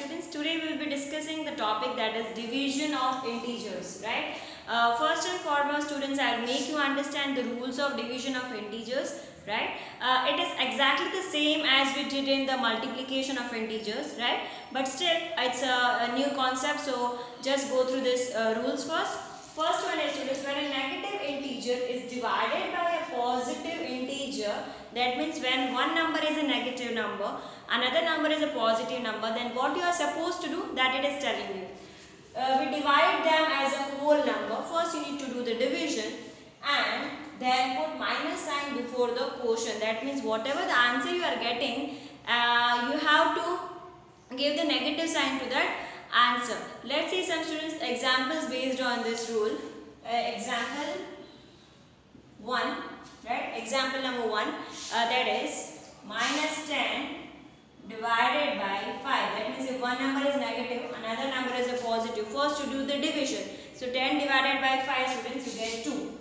students, today we will be discussing the topic that is division of integers, right? First and foremost, students, I will make you understand the rules of division of integers, right? It is exactly the same as we did in the multiplication of integers, right? But still, it's a new concept, so just go through this rules first. First one is, students, when a negative integer is divided by a positive integer, that means when one number is a negative number, another number is a positive number, then what you are supposed to do, that it is telling you. We divide them as a whole number. First you need to do the division and then put minus sign before the quotient. That means whatever the answer you are getting, you have to give the negative sign to that answer. Let's see some students examples based on this rule. Example 1, right? Example number 1, that is minus 10 divided by 5. That means if one number is negative, another number is a positive. First you do the division. So 10 divided by 5, students, you get 2.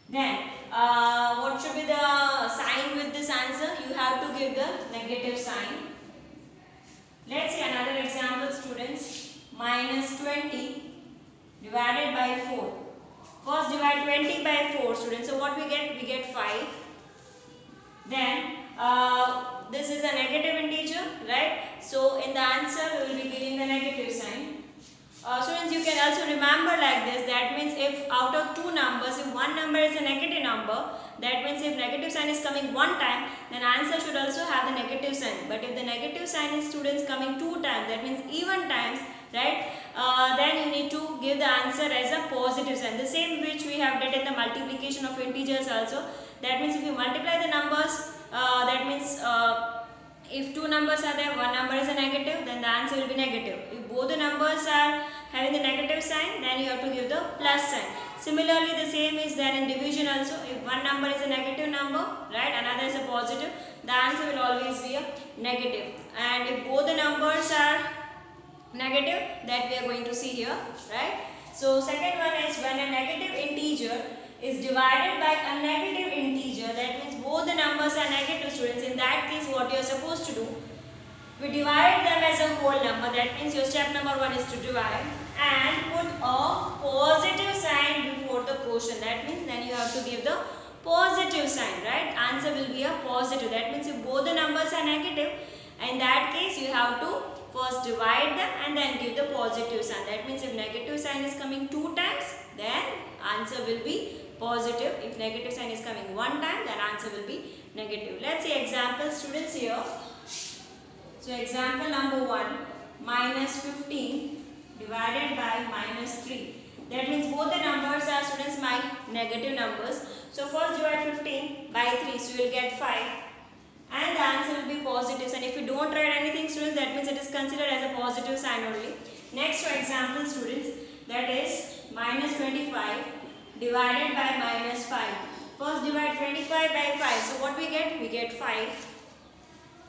Then what should be the sign with this answer? You have to give the negative sign. Let's see another example, students. Minus 20 divided by 4. First divide 20 by 4, students. So what we get? We get 5. Then this is a negative integer, right? So in the answer we will be giving the negative sign. Students, you can also remember like this. That means if out of two numbers, if one number is a negative number, that means if negative sign is coming one time, then answer should also have the negative sign. But if the negative sign is, students, coming two times, that means even times, right? Then you need to give the answer as a positive sign. The same which we have did in the multiplication of integers also. That means if you multiply the numbers, that means if two numbers are there, one number is a negative, then the answer will be negative. If both the numbers are having the negative sign, then you have to give the plus sign. Similarly, the same is there in division also. If one number is a negative number, right, another is a positive, the answer will always be a negative. And if both the numbers are negative, that we are going to see here, right? So second one is when a negative integer is divided by a negative integer, that means both the numbers are negative, students. In that case, what you are supposed to do, we divide them as a whole number. That means your step number 1 is to divide and put a positive sign before the quotient. That means then you have to give the positive sign, right? Answer will be a positive. That means if both the numbers are negative, in that case you have to first divide them and then give the positive sign. That means if negative sign is coming two times, then answer will be positive. If negative sign is coming one time, then answer will be negative. Let's see example, students, here. So example number 1, minus 15 divided by minus 3. That means both the numbers are, students, my negative numbers. So first divide 15 by 3, so you will get 5. And the answer will be positive. And if you don't write anything, students, that means it is considered as a positive sign only. Next example, students, that is minus 25 divided by minus 5. First divide 25 by 5. So what we get? We get 5.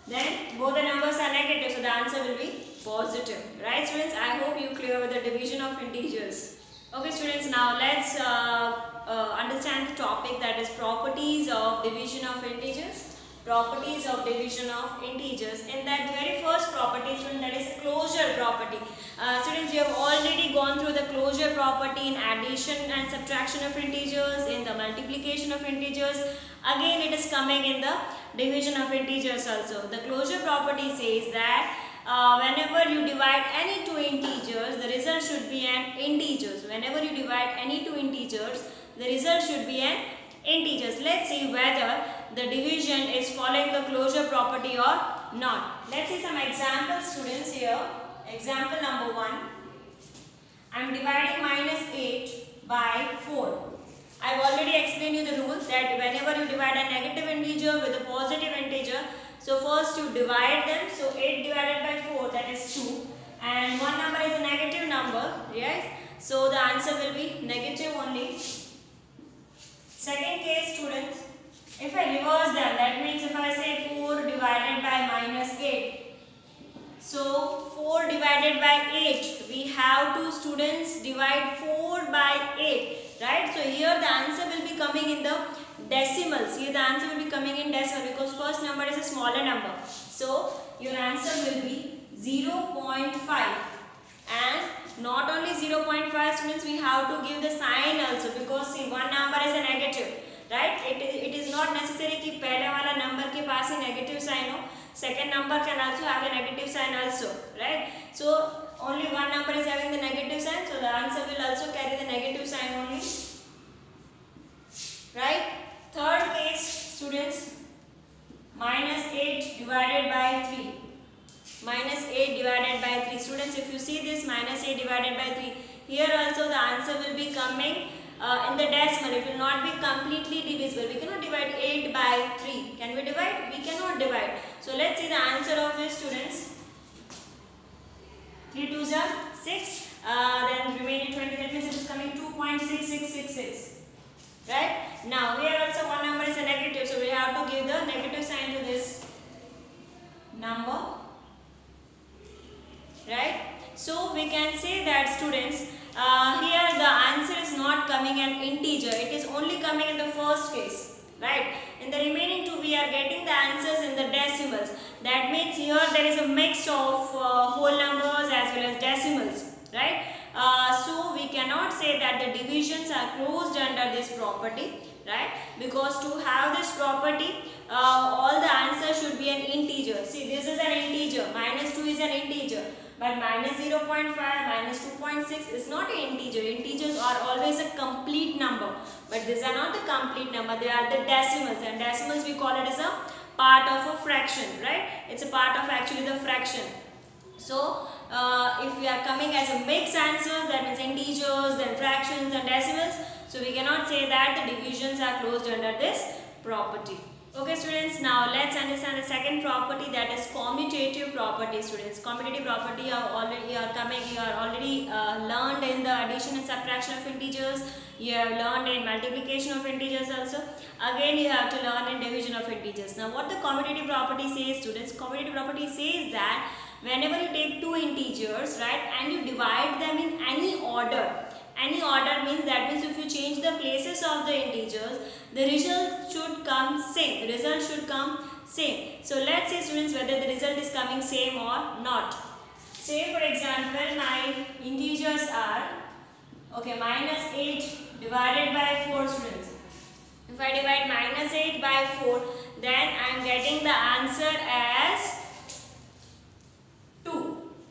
Then both the numbers are negative, so the answer will be positive. Right, students? I hope you clear with the division of integers. Okay, students, now let's understand the topic, that is properties of division of integers. Properties of division of integers. In that very first property, students, that is closure property. Students, you have already gone through the closure property in addition and subtraction of integers, in the multiplication of integers. Again, it is coming in the division of integers also. The closure property says that whenever you divide any two integers, the result should be an integers. Whenever you divide any two integers, the result should be an integers. Let's see whether the division is following the closure property or not. Let's see some examples, students, here. Example number 1. I am dividing minus 8 by 4. I have already explained you the rule that whenever you divide a negative integer with a positive integer, so first you divide them. So 8 divided by 4, that is 2. And one number is a negative number, yes. So the answer will be negative only. Second case, students, if I reverse them, that means if I say 4 divided by minus 8. So 4 divided by 8, we have to, students, divide 4 by 8. Right? So here the answer will be coming in the decimals. Here the answer will be coming in decimal because first number is a smaller number. So your answer will be 0.5. And not only 0.5 students, we have to give the sign also, because see, one number is a negative, right? It is not necessary कि पहले वाला number के पास ही negative sign हो. Second number can also have a negative sign also, right? So only one number is having the negative sign, so the answer will also carry the negative sign only, right? Third case, students, -8 divided by 3. -8 divided by 3. Students, if you see this -8 divided by 3, here also the answer will be coming in the decimal. It will not be completely divisible. We cannot divide 8 by 3. Can we divide? We cannot divide. So let's see the answer of this, students. 3 2s are 6. Then remaining 20. That means it is coming 2.6666. Right? Now here also one number is a negative, so we have to give the negative sign to this number. Right? So we can say that, students, here the answer is not coming an integer, it is only coming in the first case, right? In the remaining two, we are getting the answers in the decimals. That means here there is a mix of whole numbers as well as decimals, right? So we cannot say that the divisions are closed under this property, right? Because to have this property, all the answers should be an integer. See, this is an integer, -2 is an integer. But -0.5, -2.6 is not an integer. Integers are always a complete number. But these are not the complete number. They are the decimals. And decimals we call it as a part of a fraction, right? It's a part of actually the fraction. So, if we are coming as a mixed answers, that means integers, then fractions and decimals. So, we cannot say that the divisions are closed under this property. Okay, students, now let's understand the second property, that is commutative property, students. Commutative property you are already learned in the addition and subtraction of integers. You have learned in multiplication of integers also. Again, you have to learn in division of integers. Now, what the commutative property says, students? Commutative property says that whenever you take two integers, right, and you divide them in any order. Any order means, that means if you change the places of the integers, the result should come same. The result should come same. So let's see, students, whether the result is coming same or not. Say for example, my integers are, okay, -8 divided by 4, students. If I divide -8 by 4, then I am getting the answer as 2.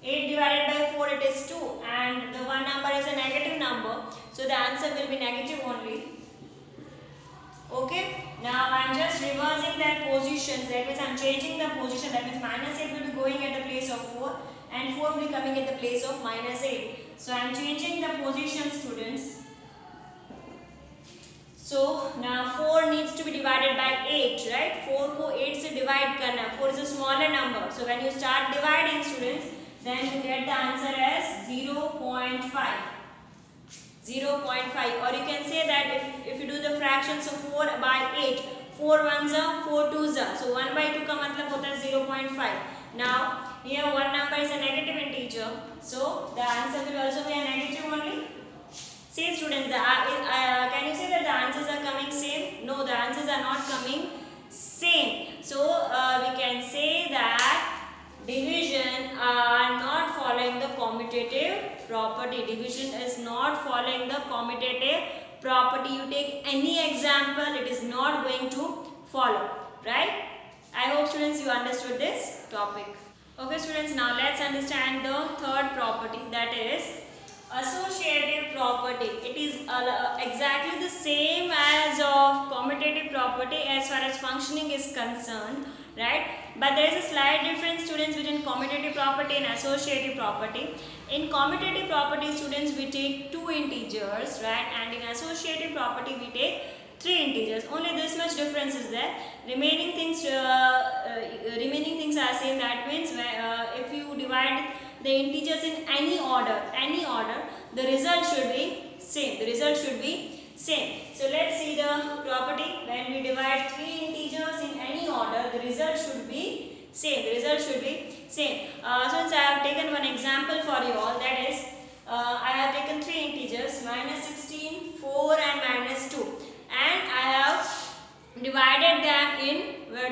8 divided by 4, it is 2, and the one number is a negative number, so the answer will be negative only. Okay, now I am just reversing their positions. That means I am changing the position. That means -8 will be going at the place of 4, and 4 will be coming at the place of -8. So I am changing the position, students. So now 4 needs to be divided by 8, right? 4 को 8 से divide करना. 4 is a smaller number. So when you start dividing, students, then you get the answer as 0.5. 0.5, or you can say that if you do the fractions of 4 by 8, 4 ones are 4 twos are, so 1 by 2 का मतलब होता है 0.5. Now here one number is a negative integer, so the answer will also be a negative only. See, students, can you say that the answers are coming same? No, the answers are not coming same. So we can say that division are not following the commutative property. Division is not following the commutative property. You take any example, it is not going to follow, right? I hope, students, you understood this topic. Okay, students, now let's understand the third property, that is associative property. It is exactly the same as of commutative property as far as functioning is concerned, right? But there is a slight difference, students, between commutative property and associative property. In commutative property, students, we take two integers, right? And in associative property, we take three integers. Only this much difference is there. Remaining things are same. That means if you divide the integers in any order, the result should be same. The result should be same. So let's see the property. When we divide three integers in any order, the result should be same. The result should be same. Since I have taken one example for you all, that is, I have taken three integers, -16, 4 and -2, and I have divided them in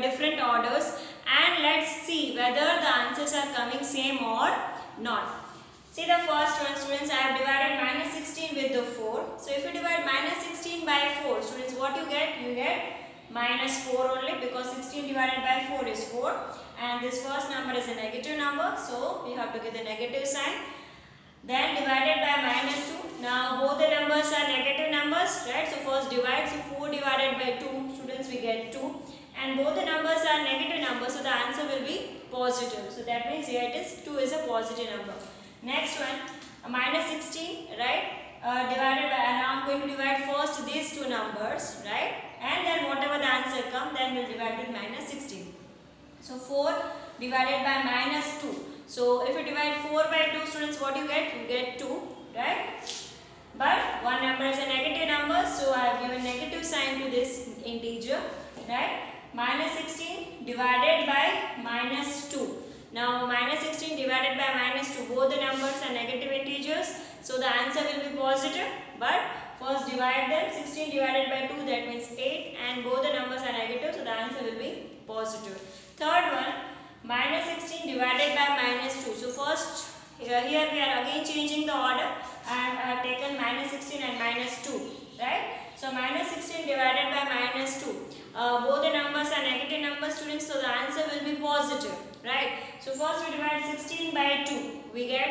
different orders, and let's see whether the answers are coming same or not. See the first one, students, I have divided minus 16 with the 4. So if you divide minus 16 by 4, students, what you get? You get minus 4 only, because 16 divided by 4 is 4. And this first number is a negative number, so we have to get the negative sign. Then divided by minus 2. Now both the numbers are negative numbers, right? So first divide, so 4 divided by 2, students, we get 2. And both the numbers are negative numbers, so the answer will be positive. So that means here it is 2 is a positive number. Next one, minus 16, right? Divided by, and now I am going to divide first these two numbers, right? And then whatever the answer comes, then we'll divide with minus 16. So 4 divided by minus 2. So if you divide 4 by 2, students, what you get? You get 2, right? But one number is a negative number, so I have given negative sign to this integer, right? Minus 16 divided by minus 2. Now minus 16 divided by minus 2, both the numbers are negative integers, so the answer will be positive. But first divide them, 16 divided by 2, that means 8, and both the numbers are negative, so the answer will be positive. Third one, minus 16 divided by minus 2. So first here we are again changing the order, and I have taken minus 16 and minus 2, right? So minus 16 divided by minus 2. Both the numbers are negative numbers, students, so the answer will be positive, right? So first we divide 16 by 2, we get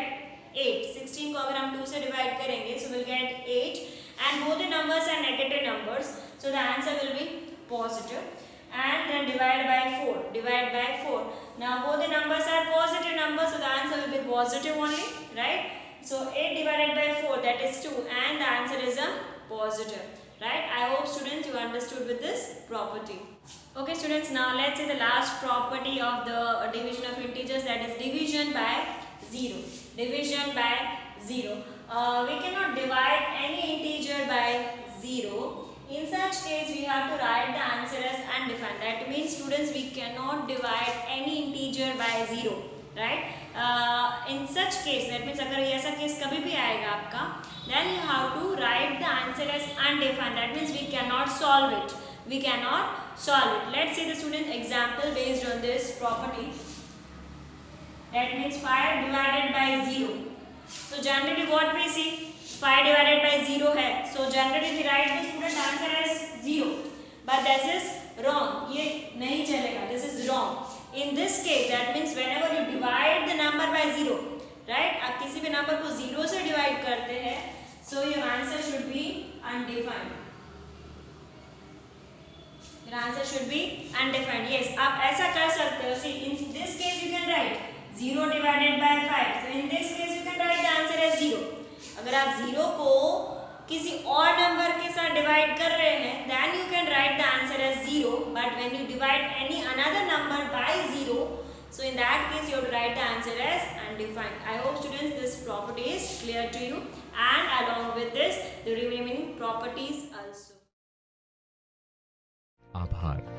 8. 16 को अगर हम 2 से divide करेंगे, so we'll get 8, and both the numbers are negative numbers, so the answer will be positive. And then divide by 4. Divide by 4. Now both the numbers are positive numbers, so the answer will be positive only, right? So 8 divided by 4, that is 2, and the answer is a positive, right? I hope, students, you understood with this property. Okay, students, now let's see the last property of the division of integers, that is division by 0. Division by 0. We cannot divide any integer by 0. In such case, we have to write the answer as undefined. That means, students, we cannot divide any integer by 0, right? In such case, that means अगर ऐसा case कभी भी आएगा आपका, then you have to write the answer as undefined. That means we cannot solve it. We cannot solve it. Let's see the student example based on this property. That means 5 divided by 0. So generally what we see, 5 divided by 0 है. So generally we write the student answer as 0. But this is wrong. ये नहीं चलेगा. This is wrong. In this case, that means whenever you divide the number by 0, right? आप किसी भी number को 0 से divide करते हैं, so your answer should be undefined. Your answer should be undefined. Yes, आप ऐसा कर सकते हो. See, in this case you can write 0 divided by 5. So in this case you can write the answer as 0. अगर आप 0 को किसी और नंबर के साथ डिवाइड कर रहे हैं, then you can write the answer as 0. But when you divide any another number by 0, so in that case you have to write the answer as undefined. I hope, students, this property is clear to you, and along with this the remaining properties also. आभार।